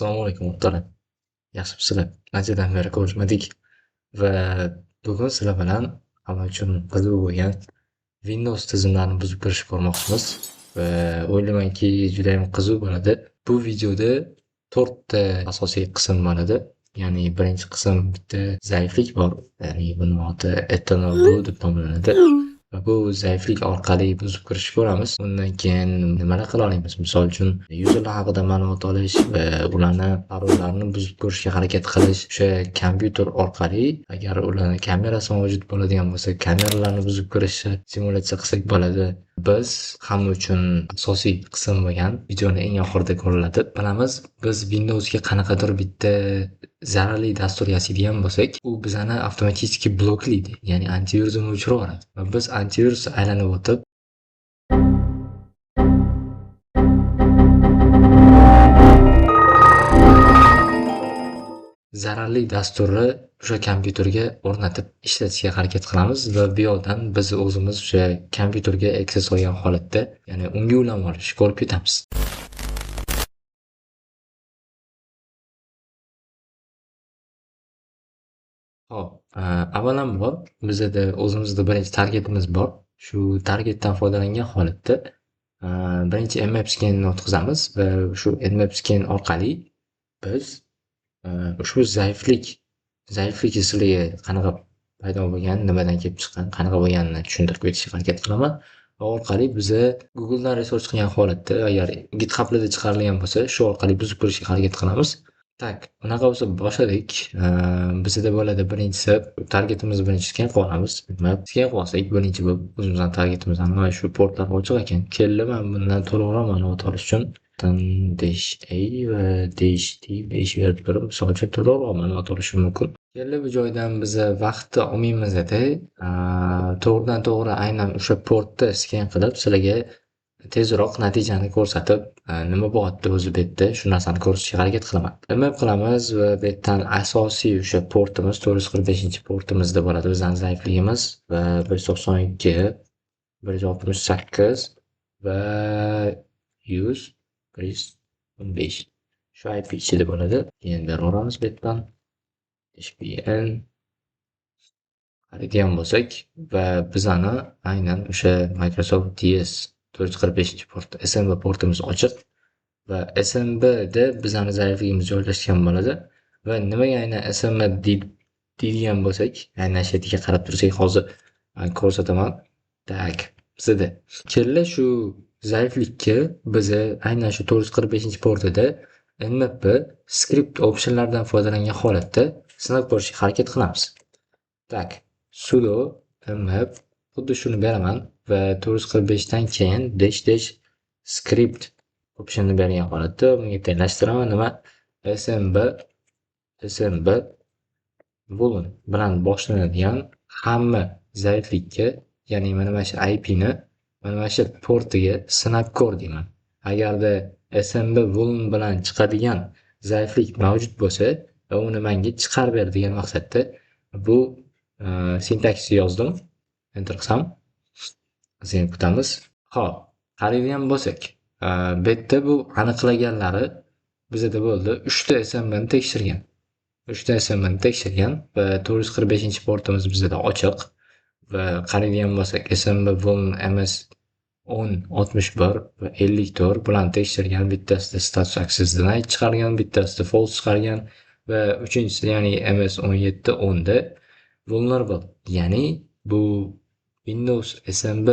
Assalomu alaykum o'rtoqlar. Yaxshimisilar? Anchadan beri ko'rishmadik va bugun sizlar bilan hamma uchun qiziq bo'lgan Windows tizimlarini buzib kirishib ko'rmoqchimiz va o'ylaymanki judayam qiziq bo'ladi. Bu videoda 4 ta asosiy qism bo'ladi. Ya'ni birinchi qism bitta zaiflik bor. Ya'ni buni oti Eternal Blue deb nomlanadi. Va bu zaiflik orqali buzib kirishib ko'ramiz. Undan keyin nimalar qila olamiz? Misol uchun, yuzerlar haqida ma'lumot olish va ularni parollarini buzib ko'rishga harakat qilish. O'sha kompyuter orqali agar ularni kamerasi mavjud bo'ladigan bo'lsa, kameralarni buzib kirishni simulyatsiya qilsak bo'ladi. Biz hamma uchun asosiy qism bo'lgan videoni eng oxirida ko'riladi. Bilamiz, biz Windowsga qanaqadir bitta zararli dastur yasaydigan bo'lsak, u bizani avtomatik bloklaydi, ya'ni antivirusni o'chirib yuboradi. Va biz antivirus aylanib o'tib zararli dasturni o'sha kompyuterga o'rnatib ishlatishga harakat qilamiz va bu yoqdan biz o'zimiz o'sha kompyuterga access olgan holatda, ya'ni unga ulanib olishni ko'rib ketamiz. Hop, avvalambor bizada o'zimizda birinchi targetimiz bor. Shu targetdan foydalangan holatda birinchi nmap scan'ni o'tkazamiz va shu nmap scan orqali biz ushbu zaiflik sizlarga qanaqa paydo bo'lgan, nimadan kelib chiqqan, qanaqa bo'lganini tushuntirib ketishga harakat qilaman. Va orqali biza Googledan research qilgan holatda agar GitHub'da chiqarilgan bo'lsa, shu orqali buzib kirishga harakat qilamiz. Tak, unaqa bo'lsa boshladik. Bizda bo'ladi birinchisi targetimizni birinchi scan qilib olamiz. Scan qilib olsak, birinchi bo'lib o'zimizning targetimizni mana shu portlar ochiq ekan. Keldi, men bundan to'liqroq ma'lumot olish uchun dash a va dash t besh berib turib, misol uchun to'liqroq ma'lumot olishim mumkin. Keldi, bu joydan biza vaqtni olmaymizda, to'g'ridan to'g'ri aynan o'sha portda scan qilib, sizlarga tezroq natijani ko'rsatib, nima bo'lyapti o'zi bu yerda, shu narsani ko'rsatishga harakat qilaman. Nima qilamiz va bu yerdan asosiy o'sha portimiz 445-portimizda bo'ladi bizning zaifligimiz va 192, 168 va 115. Shu IP ichida bo'ladi. Keyin beraveramiz bu yerdan HPN qaraydigan bo'lsak va bizani aynan o'sha Microsoft DS 445 port SMB portimiz ochiq va SMB da bizani zaifligimiz joylashgan bo'ladi va nimaga aynan SMB deydigan bo'lsak, aynan shu yerga qarab tursak hozir ko'rsataman. Tak, bizda kella shu zaiflikka biz aynan shu 445-portida nmap script optionlardan foydalangan holatda sinab ko'rishga harakat qilamiz. Tak, sudo nmap xuddi shuni beraman va 445 dan keyin dash script optionni bergan holatda bunga tenglashtiraman. Nima smb vuln bilan boshlanadigan hamma zaiflikka, ya'ni mana shu IP ni mana shu portiga sinab ko'r deyman. Agarda smb vuln bilan chiqadigan zaiflik mavjud bo'lsa, uni menga chiqarib ber degan maqsadda bu sintaksni yozdim. Enter qilsam, sen kutamiz. Xo'p, qaraydigan bo'lsak, bu yerda bu aniqlaganlari bizda bo'ldi. 3 ta SMB ni tekshirgan. 3 ta SMB ni tekshirgan va 445-portimiz bizda ochiq va qaraydigan bo'lsak, SMB vuln MS 1061 va 54 bilan tekshirgan. Bittasida status access denied chiqargan, bittasida false chiqargan va uchinchisi, ya'ni MS 1710 da vulnerable, ya'ni bu Windows SMB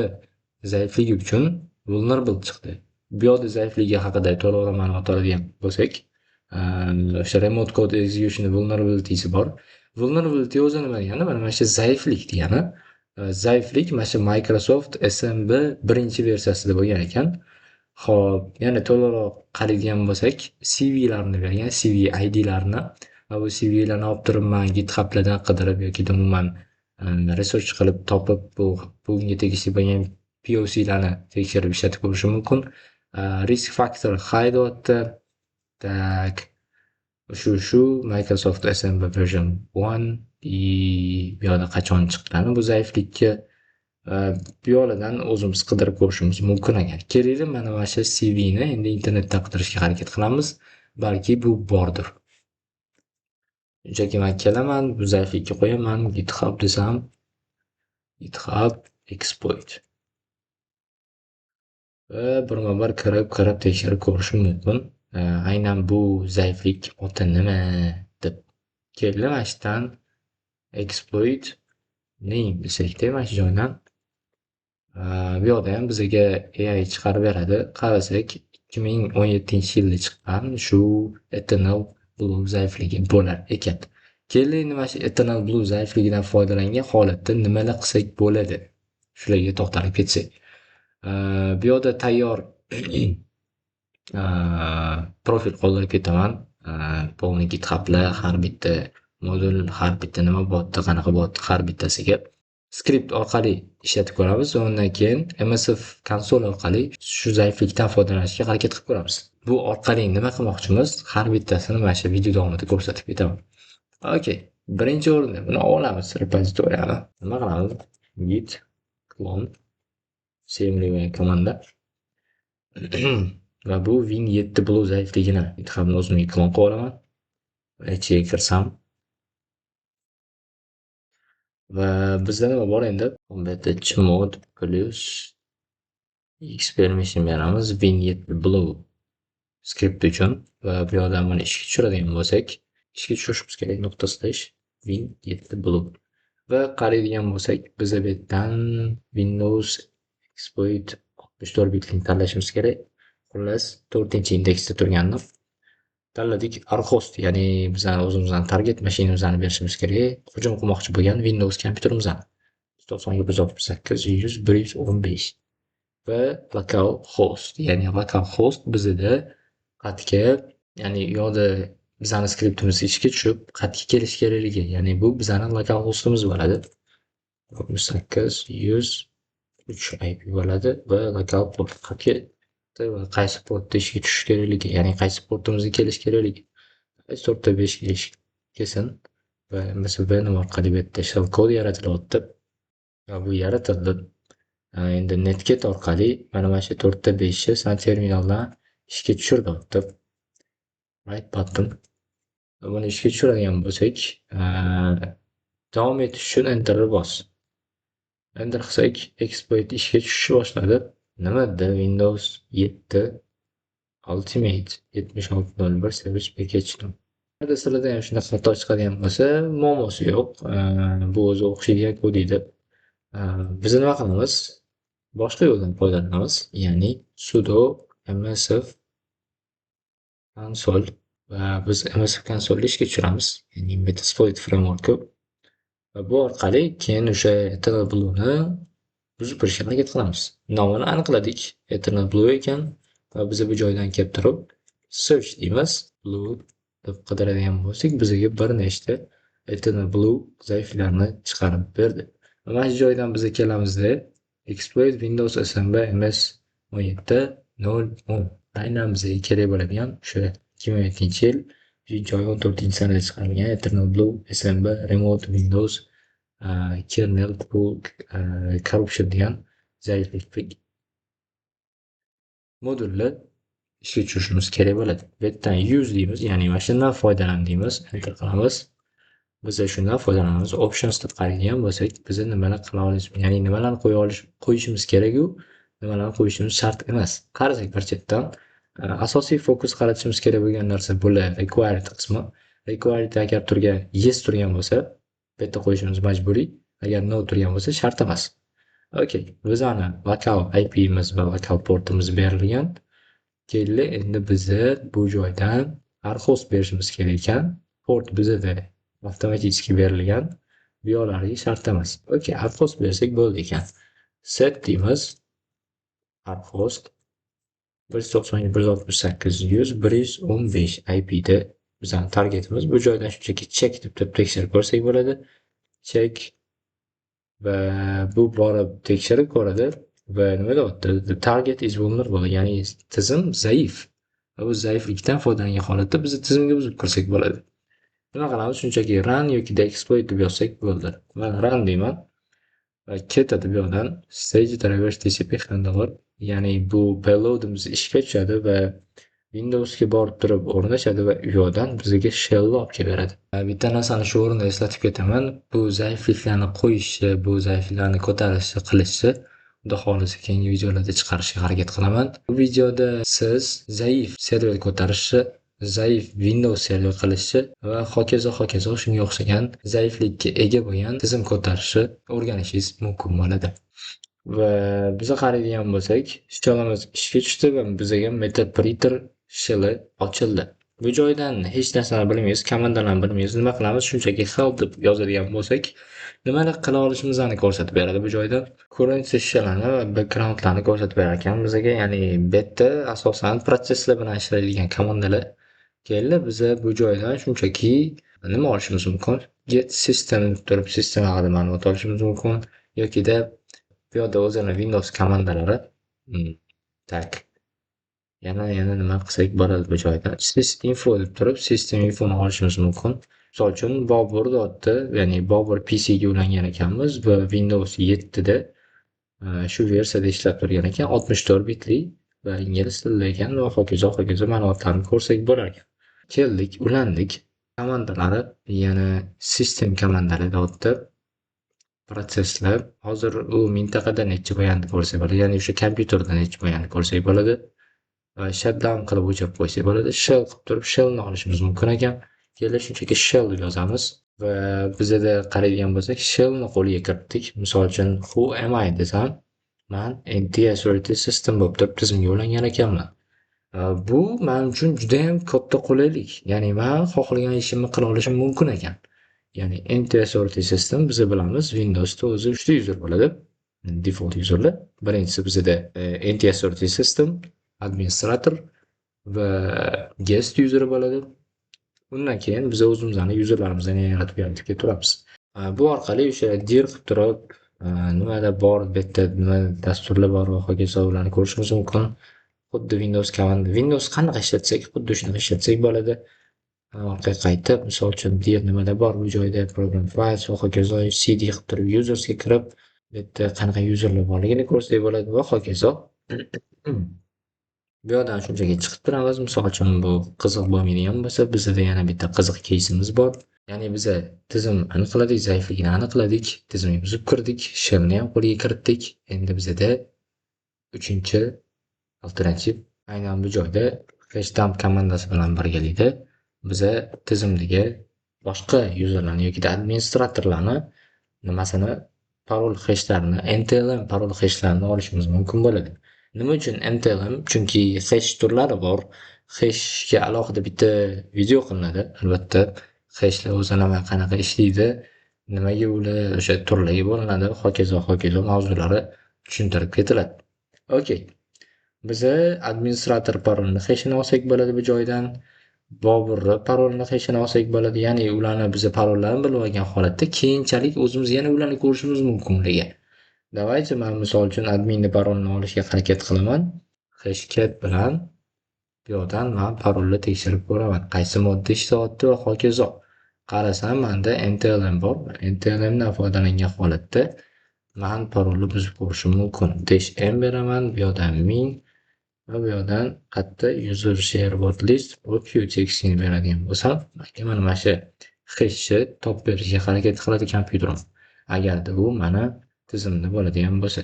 zaifligi uchun vulnerable chiqdi. Bu yoqda zaifligi haqida to'liqroq ma'lumot oladigan bo'lsak, o'sha remote code execution vulnerability'si bor. Vulnerability o'zi nima degani? Mana shu zaiflik degani. Zaiflik mana shu Microsoft SMB birinchi versiyasida bo'lgan ekan. Xo'p, yana to'liqroq qaraydigan bo'lsak, CV larni bergan, CV ID'larni va bu CV'larni olib turib men GitHub'dan qidirib yoki umuman research qilib topib bunga tegishli bo'lgan POC'larni tekshirib ishlatib ko'rishim mumkin. Risk factor high deyapti. Tak, shu Microsoft SMB version 1 bu yoqda qachon chiqqani bu zaiflikka bu yoqdan o'zimiz qidirib ko'rishimiz mumkin ekan. Kerakli mana shu CV ni endi internetda qidirishga harakat qilamiz balki bu bordir. Shunchaki men kelaman, bu zaiflikka qo'yaman, GitHub desam, GitHub exploit va birma-bir kirib tekshirib ko'rishim mumkin. Aynan bu zaiflik oti nima deb. Keldi mana shu yerdan exploit name desakda mana shu joydan bu yoqda ham bizga AI chiqarib beradi. Qarasak 2017-yilda chiqqan shu Eternal Blue zaifligi bo'lar ekan. Keling endi mana shu Eternal Blue zaifligidan foydalangan holatda nimalar qilsak bo'ladi? Shularga to'xtalib ketsak. Bu yoqda tayyor profil qoldirib ketaman. Polni GitHub'lar har bitta modul, har bitta nima bo'lyapti, qanaqa bo'lyapti, har bittasiga skript orqali ishlatib ko'ramiz. Undan keyin MSF konsol orqali shu zaiflikdan foydalanishga harakat qilib ko'ramiz. Bu orqali nima qilmoqchimiz? Har bittasini mana shu video davomida ko'rsatib ketaman. Okey. Birinchi o'rinda buni olamiz repozitoriyani. Nima qilamiz? Git clone cmd komanda va bu Win7 Blue zaifligini GitHub'ni o'zimga klon qilib olaman. Va ichiga kirsam va bizda nima bor endi? Albatta chmod plus x permission beramiz Win7 Blue skript uchun va bu yoqdan buni ishga tushiradigan bo'lsak, ishga tushirishimiz kerak nuqta slash Win7 Blue va qaraydigan bo'lsak, biz bu yerdan Windows exploit 64 bitlikni tanlashimiz kerak. Xullas 4-indeksda turganini tanladik. Arhost, ya'ni bizani o'zimizdan target mashinamizni berishimiz kerak. Hujum qilmoqchi bo'lgan Windows kompyuterimizni 192.168.115 va localhost, ya'ni localhost bizda qatga, ya'ni u yoqda bizani skriptimiz ishga tushib qatga kelish kerakligi, ya'ni bu bizani localhostimiz bo'ladi. 68.103 IP bo'ladi va local port qatga va qaysi portda ishga tushish kerakligi, ya'ni qaysi portimizga kelish kerakligi. 4.5 kelsin va MSB nima orqali bu yerda shell kod yaratilyapti va bu yaratildi. Endi netget orqali mana shu 4.5 san terminaldan ishga tushiryapti. Right button. Buni ishga tushiradigan bo'lsak, davom etish uchun enterni bos. Enter qilsak, exploit ishga tushishni boshladi. Nima dedi? Windows 7 Ultimate 7601 Service Package. Agar sizlarda ham shunday xato chiqadigan bo'lsa, muammosi yo'q. Bu o'zi o'xshaydigan kod edi. Biz nima qilamiz? Boshqa yo'ldan foydalanamiz, ya'ni sudo msf console va biz msf konsolni ishga tushiramiz, ya'ni Metasploit frameworki va bu orqali keyin o'sha Eternal Blue'ni buzib kirishga harakat qilamiz. Nomini aniqladik, Eternal Blue ekan va biz bu joydan kelib turib search deymiz. Blue deb qidiradigan bo'lsak, bizga bir nechta Eternal Blue zaiflarni chiqarib berdi. Mana shu joydan biz kelamizda exploit Windows SMB MS17.0.10 aynan bizga kerak bo'ladigan o'sha 2017-yil 3-oy 14-sanada chiqarilgan Eternal Blue SMB Remote Windows kernel corruption degan zaiflik modulni ishga tushirishimiz kerak bo'ladi. Bu yerdan use deymiz, ya'ni mana shundan foydalan deymiz, enter qilamiz. Biz shundan foydalanamiz. Options deb qaraydigan bo'lsak, biz nimalar qila olamiz, ya'ni nimalarni qo'yishimiz kerak-u, nimalarni qo'yishimiz shart emas. Qarasak bir chetdan asosiy fokus qaratishimiz kerak bo'lgan narsa bular required qismi. Required agar yes turgan bo'lsa, bu yerda qo'yishimiz majburiy. Agar no turgan bo'lsa, shart emas. Okey, bizani local IP'miz va local portimiz berilgan. Keldi, endi biz bu joydan arhost berishimiz kerak ekan. Port bizda avtomatik berilgan. Bu yoqlarga shart emas. Okey, arhost bersak bo'ldi ekan. Set deymiz. Arhost 192.168.115 IP'da bizning targetimiz. Bu joydan shunchaki check deb tekshirib ko'rsak bo'ladi. Check va bu borib tekshirib ko'radi va nima deyapti? The target is vulnerable, ya'ni tizim zaif. Va bu zaiflikdan foydalangan holatda biz tizimga buzib kirsak bo'ladi. Nima qilamiz? Shunchaki run yoki exploit deb yozsak bo'ldi. Men run deyman va ketadi bu yoqdan stage traverse TCP handler, ya'ni bu payloadimiz ishga tushadi va Windowsga borib turib o'rnashadi va u yoqdan bizga shellni olib kelib beradi. Bitta narsani shu o'rinda eslatib ketaman. Bu zaifliklarni qo'yishi, bu zaifliklarni ko'tarishi, qilishi Xudo xohlasa keyingi videolarda chiqarishga harakat qilaman. Bu videoda siz zaif server ko'tarishi, zaif Windows server qilishi va hokazo hokazo shunga o'xshagan zaiflikka ega bo'lgan tizim ko'tarishni o'rganishingiz mumkin bo'ladi. Va biza qaraydigan bo'lsak, shellimiz ishga tushdi va bizaga MetaPrinter shell ochildi. Bu joydan hech narsani bilmaymiz, komandalarni bilmaymiz. Nima qilamiz? Shunchaki help deb yozadigan bo'lsak, nimalar qila olishimizni ko'rsatib beradi bu joyda. Ko'rinchi shelllarni va backgroundlarni ko'rsatib berar ekan bizga. Ya'ni bu yerda asosan protsesslar bilan ishlaydigan komandalar keldi. Biza bu joydan shunchaki nima olishimiz mumkin? Get system deb turib sistem haqida ma'lumot olishimiz mumkin yokida bu yoqda o'zini Windows komandalari tak yana nima qilsak bo'ladi bu joyda info deb turib system infoni olishimiz mumkin. Misol uchun Bobur.da ya'ni Bobur PC ga ulangan ekanmiz va Windows 7 da shu versiyada ishlab turgan ekan, 64 bitli va ingliz tilida ekan va hokazo ma'lumotlarni ko'rsak bo'lar ekan. Keldik, ulandik. Komandalari yana sistem komandalari o'tdi. Protsesslar hozir u mintaqada necha bo'lganini ko'rsak bo'ladi, ya'ni o'sha kompyuterda necha bo'lganini ko'rsak bo'ladi va shutdown qilib o'chirib qo'ysak bo'ladi. Shell qilib turib shellni olishimiz mumkin ekan. Keyin shunchaki shell yozamiz va bizada qaraydigan bo'lsak shellni qo'lga kiritdik. Misol uchun who am I desam, man NTS System bo'lib turib tizimga ulangan ekanman. Bu men uchun juda ham katta qulaylik. Ya'ni men xohlagan ishimni qila olishim mumkin ekan. Ya'ni NTS System biz bilamiz Windowsda o'zi 3 ta user bo'ladi. Default userlar. Birinchisi bizda NTS System administrator va guest user bo'ladi. Undan keyin biz o'zimizning userlarimizni yaratib turamiz. Bu orqali o'sha dir qilib turib, nimalar bor, bu yerda nima dasturlar bor va hokazo ularni ko'rishimiz mumkin. Xuddi Windows komanda. Windows qanaqa ishlatsak, xuddi shunaqa ishlatsak bo'ladi. Orqaga qaytib, misol uchun dir nimalar bor bu joyda program files va hokazo cd qilib turib usersga kirib, bu yerda qanaqa userlar borligini ko'rsak bo'ladi va hokazo. Bu yerdan shunchaki chiqib turamiz. Misol uchun bu qiziq bo'lmaydigan bo'lsa, bizda yana bitta qiziq keysimiz bor. Ya'ni biza tizim aniqladik, zaifligini aniqladik, tizimga buzib kirdik, shellni ham qo'lga kiritdik. Endi bizda 3-chi alternativ aynan bu joyda hashdump komandasi bilan birgalikda biza tizimdagi boshqa userlarni yoki administratorlarni nimasini parol hashlarini, NTLM parol hashlarini olishimiz mumkin bo'ladi. Nima uchun NTLM? Chunki hash turlari bor. Hashga alohida bitta video qilinadi. Albatta, hashlar o'zi nima qanaqa ishlaydi, nimaga ular o'sha turlarga bo'linadi, hokazo mavzulari tushuntirib ketiladi. Okey. Biza administrator parolni hashini olsak bo'ladi bu joydan. Boburni parolni hashini olsak bo'ladi. Ya'ni ularni biz parollarni bilib olgan holatda keyinchalik o'zimiz yana ularni ko'rishimiz mumkinligi. Davaychi men misol uchun adminni parolni olishga harakat qilaman. Hashcat bilan bu yoqdan men parolni tekshirib ko'raman. Qaysi modda ishlayapti va hokazo. Qarasam menda NTLM bor. NTLM dan foydalangan holatda men parolni buzib ko'rishim mumkin. -m beraman, bu yoqdan 1000 va bu yoqdan qatta user share bot list OQ tekstini beradigan bo'lsam, mana shu hashni topib berishga harakat qiladi kompyuterim. Agarda u mana tizimda bo'ladigan bo'lsa.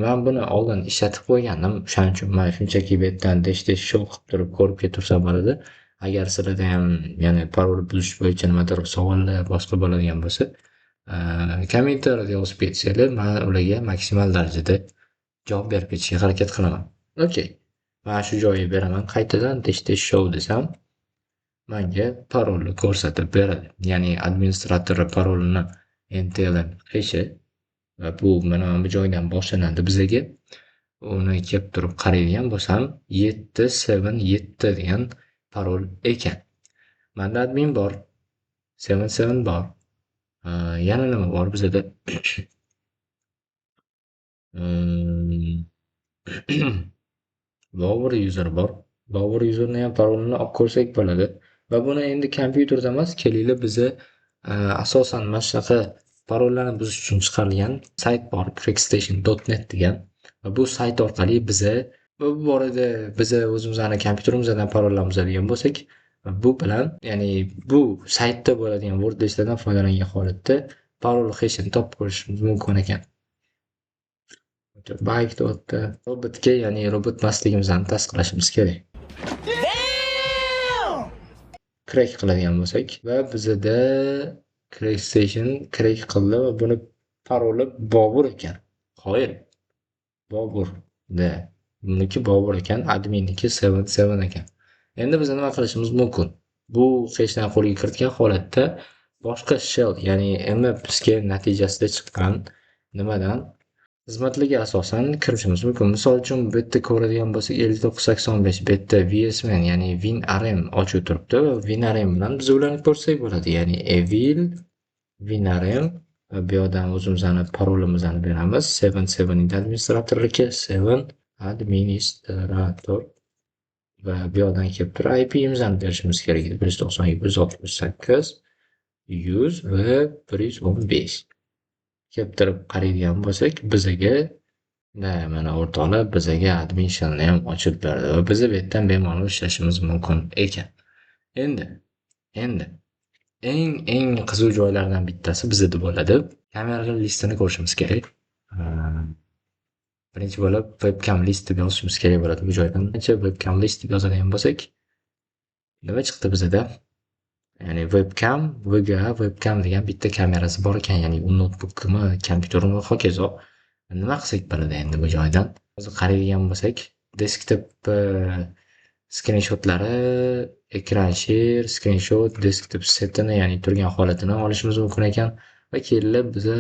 Men buni oldin ishlatib qo'ygandim. Shuning uchun men shunchaki bu yerdan dash show qilib turib ko'rib ketursam bo'ladi. Agar sizlarda ham ya'ni parol buzish bo'yicha nimadir savollar boshqa bo'ladigan bo'lsa, kommentariyada yozib ketsanglar, men ularga maksimal darajada javob berib ketishga harakat qilaman. Okey. Men shu joyga beraman. Qaytadan dash show desam, menga parolni ko'rsatib beradi. Ya'ni administrator parolini NTLM hashi va bu mana bu joydan boshlanadi bizga. Uni kelib turib qaraydigan bo'lsam, 777 degan parol ekan. Menda admin bor, 77 bor. Yana nima bor bizda? Bobur user bor. Bobur userni ham parolini olib ko'rsak bo'ladi. Va buni endi kompyuterda emas, kelinglar biza asosan mana shunaqa parollarni buzish uchun chiqarilgan sayt bor, crackstation.net degan. Va bu sayt orqali biza Va bu borada biza o'zimizni kompyuterimizdan parollamizadigan bo'lsak, bu bilan, ya'ni bu saytda bo'ladigan word listlardan foydalangan holatda parol heshini topib ko'rishimiz mumkin ekan. Bayt o'tdi. Robotga, ya'ni robot emasligimizni tasdiqlashimiz kerak. Crack qiladigan bo'lsak va bizada crack station crack qildi va buni paroli Bobur ekan. Qoyil. Bobur. Da. Buniki Bobur ekan, adminniki 77 ekan. Endi biz nima qilishimiz mumkin? Bu heshni qo'lga kiritgan holatda boshqa shell, ya'ni mmsga natijasida chiqqan nimadan xizmatlarga asosan kirishimiz mumkin. Misol uchun bu yerda ko'radigan bo'lsak 5985 bu yerda VSMan, ya'ni WinRM ochiq turibdi va WinRM bilan biz ularni ko'rsak bo'ladi. Ya'ni evil WinRM va bu yerdan o'zimizni parolimizni beramiz. 77 administratorga 7 administrator va bu yerdan kelib turib IP'mizni berishimiz kerak. 192.168 100 va 115. Kelib turib qaraydigan bo'lsak, bizaga mana o'rtoqlar bizaga admin shellni ham ochib berdi va biz bu yerdan bemalol ishlashimiz mumkin ekan. Endi endi eng qiziq joylardan bittasi bizada bo'ladi. Kameralar listini ko'rishimiz kerak. Birinchi bo'lib webcam list deb yozishimiz kerak bo'ladi bu joydan. Webcam list deb yozadigan bo'lsak, nima chiqdi bizada? Ya'ni webcam degan bitta kamerasi bor ekan, ya'ni u notebookmi, kompyutermi va hokazo. Nima qilsak bo'ladi endi bu joydan? Hozir qaraydigan bo'lsak, desktop screenshotlari, ekran share, screenshot, desktop setini, ya'ni turgan holatini olishimiz mumkin ekan va kelib biza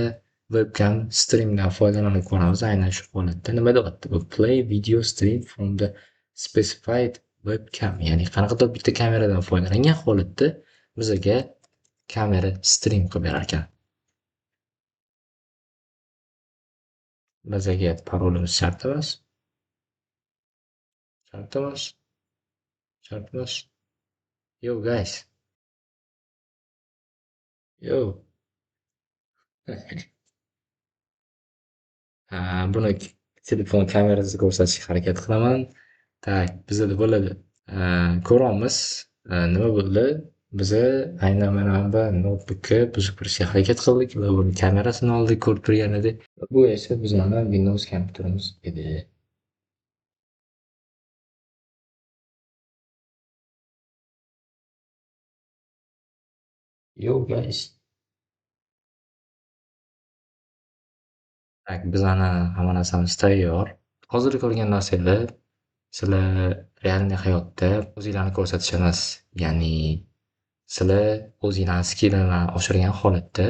webcam streamdan foydalanib ko'ramiz. Aynan shu holatda nima deyapti? Bu play video stream from the specified webcam, ya'ni qanaqadir bitta kameradan foydalangan holatda bizaga kamera stream qilib berar ekan. Bizaga parolimiz shart emas. Shart emas. Shart emas. Yo guys. Yo. Buni telefon kamerasida ko'rsatishga harakat qilaman. Tak, bizada bo'ladi. Ko'ramiz. Nima bo'ldi? Biza aynan mana bu notebookka buzib kirishga harakat qildik va buni kamerasini oldik, ko'rib turgan edik. Bu esa bizning Windows kompyuterimiz edi. Yo guys. Tak, bizani hamma narsamiz tayyor. Hozir ko'rgan narsalar sizlar real hayotda o'zinglarni ko'rsatish emas. Ya'ni sizlar o'zinglarni skilllarni oshirgan holatda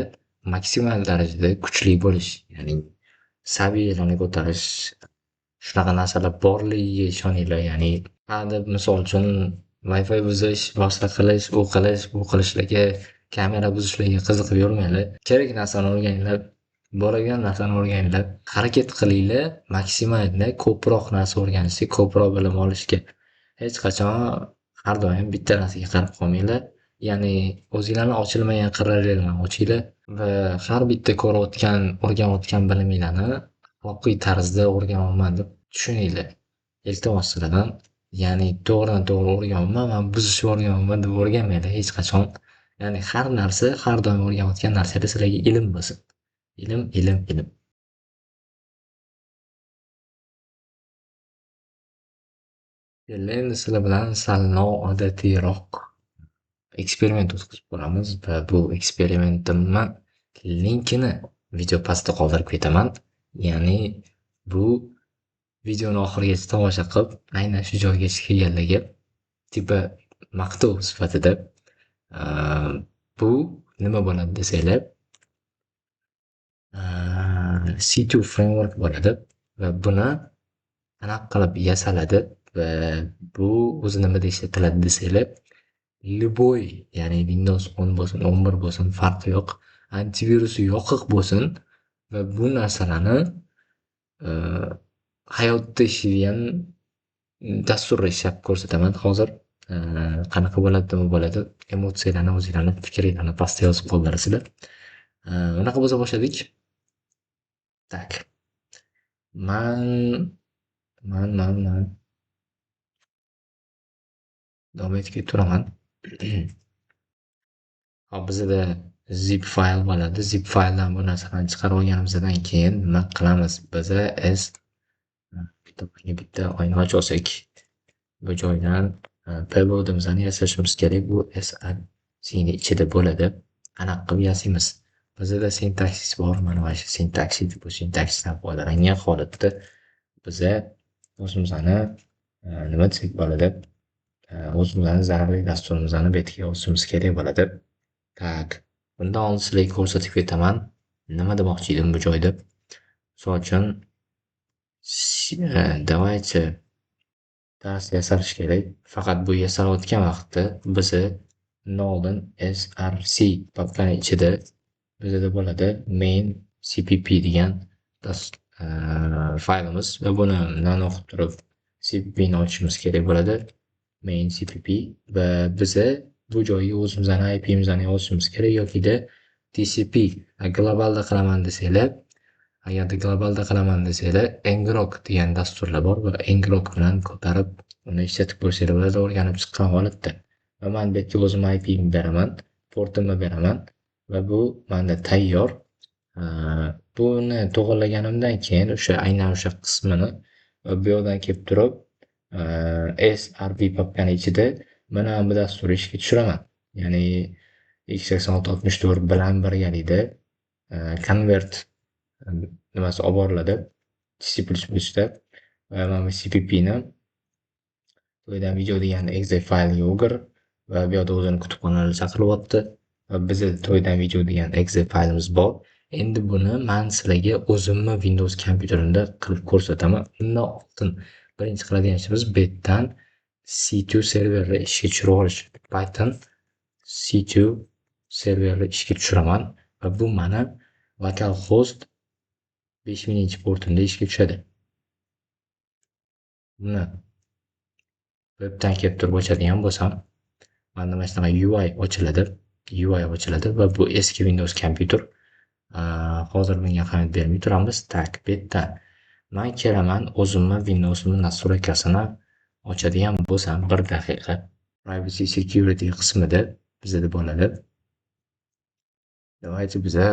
maksimal darajada kuchli bo'lish, ya'ni saviyalarni ko'tarish, shunaqa narsalar borligiga ishoninglar. Ya'ni misol uchun Wi-Fi buzish, boshqa qilish, u qilish, bu qilishlarga, kamera buzishlarga qiziqib yurmanglar. Kerak narsani o'rganinglar, boradigan narsani o'rganinglar, harakat qilinglar, maksimalda ko'proq narsa o'rganishga, ko'proq bilim olishga. Hech qachon har doim bitta narsaga qarab qolmanglar. Ya'ni o'zinglarni ochilmagan qirralarini ochinglar va har bitta ko'rayotgan, o'rganayotgan biliminglarni axloqiy tarzda o'rganyapman deb tushuninglar. Iltimos sizlardan, ya'ni to'g'ridan-to'g'ri o'rganyapman, men buzishni o'rganyapman deb o'rganmanglar hech qachon. Ya'ni har narsa, har doim o'rganayotgan narsada sizlarga ilm bo'lsin. Ilm, ilm, ilm. Endi sizlar bilan sal noodatiyroq eksperiment o'tkazib ko'ramiz va bu eksperimentimni linkini video pastda qoldirib ketaman. Ya'ni bu videoni oxirigacha tomosha qilib, aynan shu joygacha kelganlarga tipa maqtov sifatida bu nima bo'ladi desanglar, C2 framework bo'ladi va buni qanaqa qilib yasaladi va bu o'zi nimada ishlatiladi desanglar, любой, ya'ni Windows 10 bo'lsin, 11 bo'lsin, farqi yo'q, antivirusi yoqiq bo'lsin va bu narsalarni hayotda ishlaydigan dasturda ishlab ko'rsataman hozir. Qanaqa bo'ladi, nima bo'ladi, emotsiyalarni, o'zinglarni fikringlarni pastda yozib qoldirasizlar. Unaqa bo'lsa boshladik. Tak. Man man davom etib ketaveraman. Hop, bizada zip fayl bo'ladi. Zip fayldan bu narsalarni chiqarib olganimizdan keyin nima qilamiz? Biza bitta oyna ochib olsak, bu joydan payloadimizni yasashimiz kerak. Bu srcni ichida bo'ladi. Anaqa qilib yasaymiz. Bizada sintaksis bor. Mana mana shu sintaksis, bu sintaksisdan foydalangan holatda biza o'zimizni nima desak bo'ladi? O'zimizni zararli dasturimizni bu yerga yozishimiz kerak bo'ladi. Tak, bundan oldin sizlarga ko'rsatib ketaman. Nima demoqchi edim bu joyda? Misol uchun, давайте dars yasalish kerak. Faqat bu yasalayotgan vaqtda bizni undan oldin src papkani ichida bizada bo'ladi main cpp degan faylimiz va buni o'qib turib cppni ochishimiz kerak bo'ladi. Main cpp va biza bu joyga o'zimizni IP'mizni yozishimiz kerak yokida TCP globalda qilaman desanglar, agarda globalda qilaman desanglar, ngrok degan dasturlar bor va ngrok bilan ko'tarib uni ishlatib ko'rsanglar bo'ladi o'rganib chiqqan holatda. Va men bu yerga o'zim IP'ni beraman, portimni beraman va bu menda tayyor. Buni to'g'irlaganimdan keyin aynan o'sha qismini bu yoqdan kelib turib srv papkani ichida mana bu dasturni ishga tushiraman. Ya'ni x8664 bilan birgalikda convert nimasi olib boriladi C++da va mana bu cppni to'ydan video degan exe faylga o'gir va bu yoqda o'zini kutubxonalar chaqiryapti va bizda to'ydan video degan exe faylimiz bor. Endi buni men sizlarga o'zimni Windows kompyuterimda qilib ko'rsataman. Undan oldin birinchi qiladigan ishimiz bu yerdan C2 serverni ishga tushirib olish. Python C2 serverni ishga tushiraman va bu mana localhost 5000-portimda ishga tushadi. Buni webdan kelib turib ochadigan bo'lsam, mana mana shunaqa UI ochiladi va bu eski Windows kompyuter. Hozir bunga ahamiyat bermay turamiz. Tak, bu yerdan men kelaman o'zimni Windows'imni nastroykasini ochadigan bo'lsam 1 daqiqa. Privacy security qismida bizda bo'ladi. Давайте biza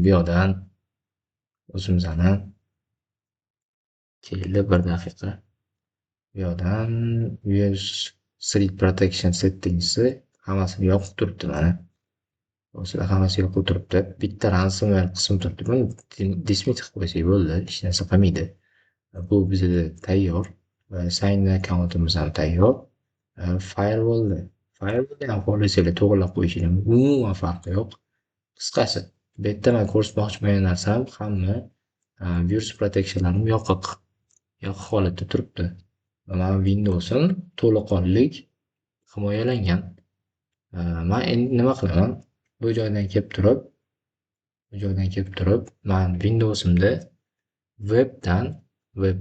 bu yoqdan o'zimizni keldi 1 daqiqa. Bu yoqdan use threat protection settings'i hammasini yoqib turibdi mana. Sizlar hammasi yoqib turibdi. Bitta ransomware qismi turibdi. Buni dismiss qilib qo'ysak bo'ldi, hech narsa qilmaydi. Bu bizda tayyor va sign accountimiz ham tayyor. Firewallni ham xohlasanglar to'g'irlab qo'yishinglar umuman farqi yo'q. Qisqasi, bu yerda men ko'rsatmoqchi bo'lgan narsam hamma virus protectionlarim yoqiq holatda turibdi. Va men Windows'im to'laqonlik himoyalangan. Men endi nima qilaman? Bu joydan kelib turib, men Windows'imda web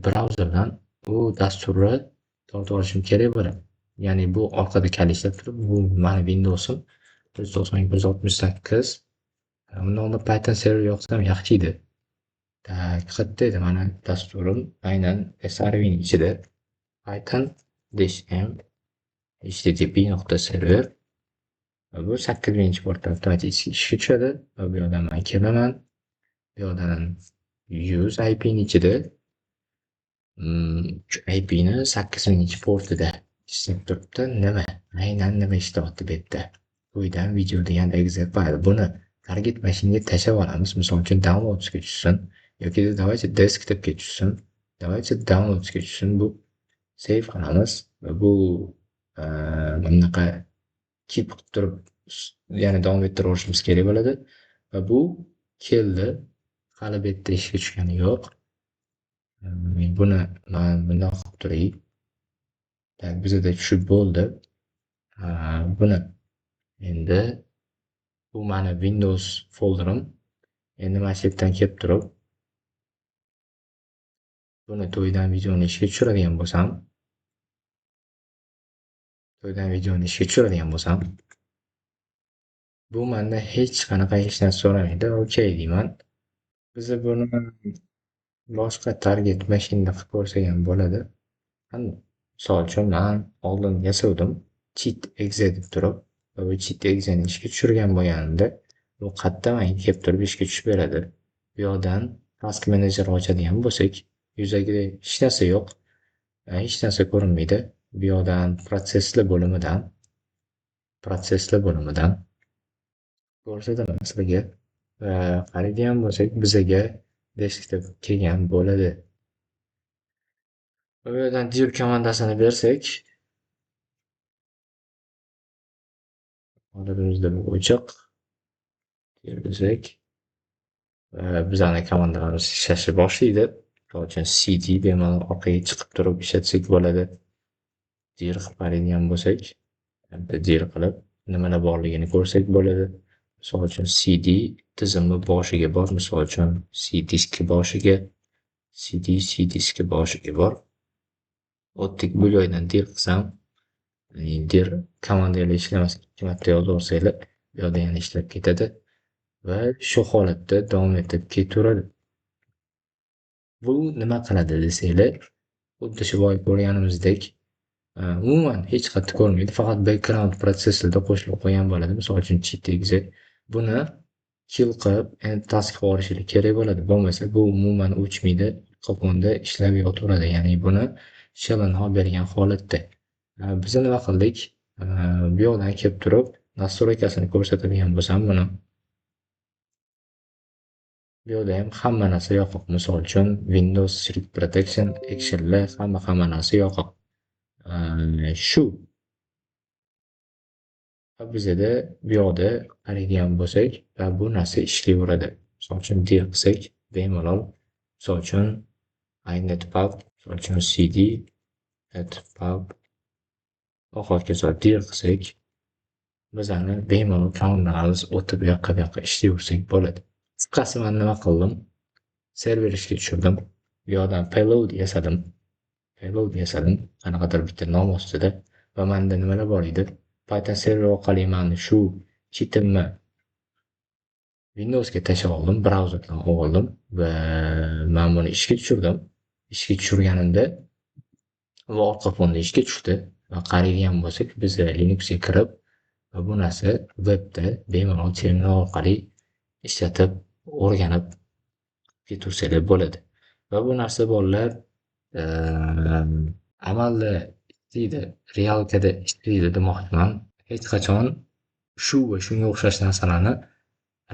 browserdan bu dasturni tortib olishim kerak bo'ladi. Ya'ni bu orqada kalishlab turib, bu meni Windows'im 192.168. Bundan oldin Python server yoqsam yaxshi edi. Qayerda edi mana dasturim? Aynan srv ning ichida Python -m http.server va bu 8000-portda avtomatik ishga tushadi va bu yoqdan men kelaman. Bu yoqdan use IP ning ichida IP ni 8000-portida ishlab turibdi. Aynan nima ishlayapti bu yerda? To'ydan video degan exe fayl. Buni target mashinaga tashlab olamiz. Misol uchun downloadsga tushsin yoki давайте desktopga tushsin. Давайте downloadsga tushsin. Bu save qilamiz va bu bunaqa keep qilib turib, ya'ni davom ettirib olishimiz kerak bo'ladi. Va bu keldi. Hali bu yerda ishga tushgani yo'q. Buni men bundoq qilib turay. Tak, bizda tushib bo'ldi. Buni endi bu meni Windows folderim. Endi men shu yerdan kelib turib, buni to'ydan videoni ishga tushiradigan bo'lsam, bu mendan hech narsa so'ramaydi. OK deyman. Biz buni boshqa target mashinada qilib ko'rsak ham bo'ladi. Misol uchun man oldin yasovdim cheat exe deb turib va bu cheat exeni ishga tushirgan bo'lganimda bu qayerda manga kelib turib ishga tushib beradi. Bu yoqdan task manager ochadigan bo'lsak yuzagida hech narsa yo'q, hech narsa ko'rinmaydi. Bu yoqdan protsesslar bo'limidan ko'rsataman sizlarga. Qaraydigan bo'lsak bizaga desktop kelgan bo'ladi. Bu yerdan dir komandasini bersak, hozirda bu o'chiq desak bizani komandalarimiz ishlashni boshlaydi. Misol uchun cd bemalol orqaga chiqib turib ishlatsak bo'ladi. Dir qilib qaraydigan bo'lsak, dir qilib nimalar borligini ko'rsak bo'ladi. Misol uchun cd tizimi boshiga bor. Misol uchun c diski boshiga c diski boshiga bor. O'tdik bu joydan dir qilsam, dir komandalar ishlamasa 2 marta yozaversanglar, bu yoqda yana ishlab ketadi va shu holatda davom etib ketaveradi. Bu nima qiladi desanglar, xuddi shu boya ko'rganimizdek umuman hech qayerda ko'rinmaydi, faqat background protsessorda qo'shilib qo'ygan bo'ladi. Misol uchun cheat exe buni kill qilib endi task qilib olishinglar kerak bo'ladi. Bo'lmasa bu umuman o'chmaydi, qopqonda ishlab yotaveradi. Ya'ni buni shilini olib bergan holatda. Biz nima qildik? Bu yoqdan kelib turib nastroykasini ko'rsatadigan bo'lsam buni bu yoqda ham hamma narsa yopiq. Misol uchun Windows Shield Protection actionlar hamma narsa yopiq. Shu bizada bu yoqda qaraydigan bo'lsak bu narsa ishlayveradi. Misol uchun dir qilsak bemalol, misol uchun inetpub, misol uchun cd netpub va hokazo dir qilsak bizani bemalol komandalarimiz o'tib bu yoqqa ishlayversak bo'ladi. Qisqasi men nima qildim? Server ishga tushirdim. Bu yoqdan payload yasadim. Qanaqadir bitta nom ostida va menda nimalar bor edi? Python server orqali men shu cheatimni Windowsga tashlab oldim, brauzerdan oldim va men buni ishga tushirdim. Ishga tushirganimda va orqa fonda ishga tushdi va qaraydigan bo'lsak biz Linuxga kirib va bu narsa webda bemalol terminal orqali ishlatib, o'rganib ketaversalar bo'ladi. Va bu narsa bolalar amalda ishlaydi, realkada ishlaydi demoqchiman. Hech qachon shu va shunga o'xshash narsalarni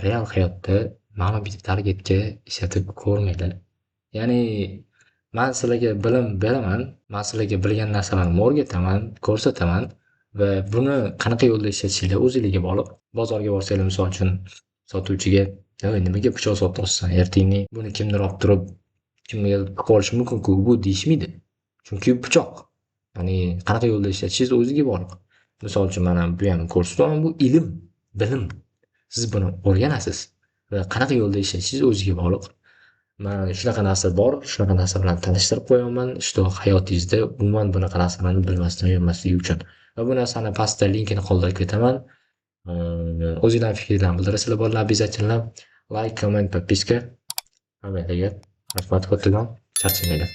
real hayotda mana bitta targetga ishlatib ko'rmanglar. Ya'ni men sizlarga bilim beraman, men sizlarga bilgan narsalarimni o'rgataman, ko'rsataman va buni qanaqa yo'lda ishlatishinglar o'zingizga bog'liq. Bozorga borsanglar, misol uchun sotuvchiga nimaga pichoq sotyapsan, ertaga buni kimdir olib turib kimga qolishi mumkin-ku bu deyishmaydi. Chunki pichoq. Ya'ni qanaqa yo'lda ishlatishingiz o'zingizga bog'liq. Misol uchun mana bu ham ko'rsataman, bu ilm, bilim. Siz buni o'rganasiz va qanaqa yo'lda ishlatishingiz o'zingizga bog'liq. Men shunaqa narsa bor, shunaqa narsa bilan tanishtirib qo'yaman. Ishto hayotingizda umuman bunaqa narsalarni bilmasdan yurmasligi uchun. Va bu narsani pastda linkini qoldirib ketaman. O'zingizlarning fikrlaringizni bildirasizlar bolalar, обязательно like, comment, подписка. Hammaga rahmat kattakon. Charchamanglar.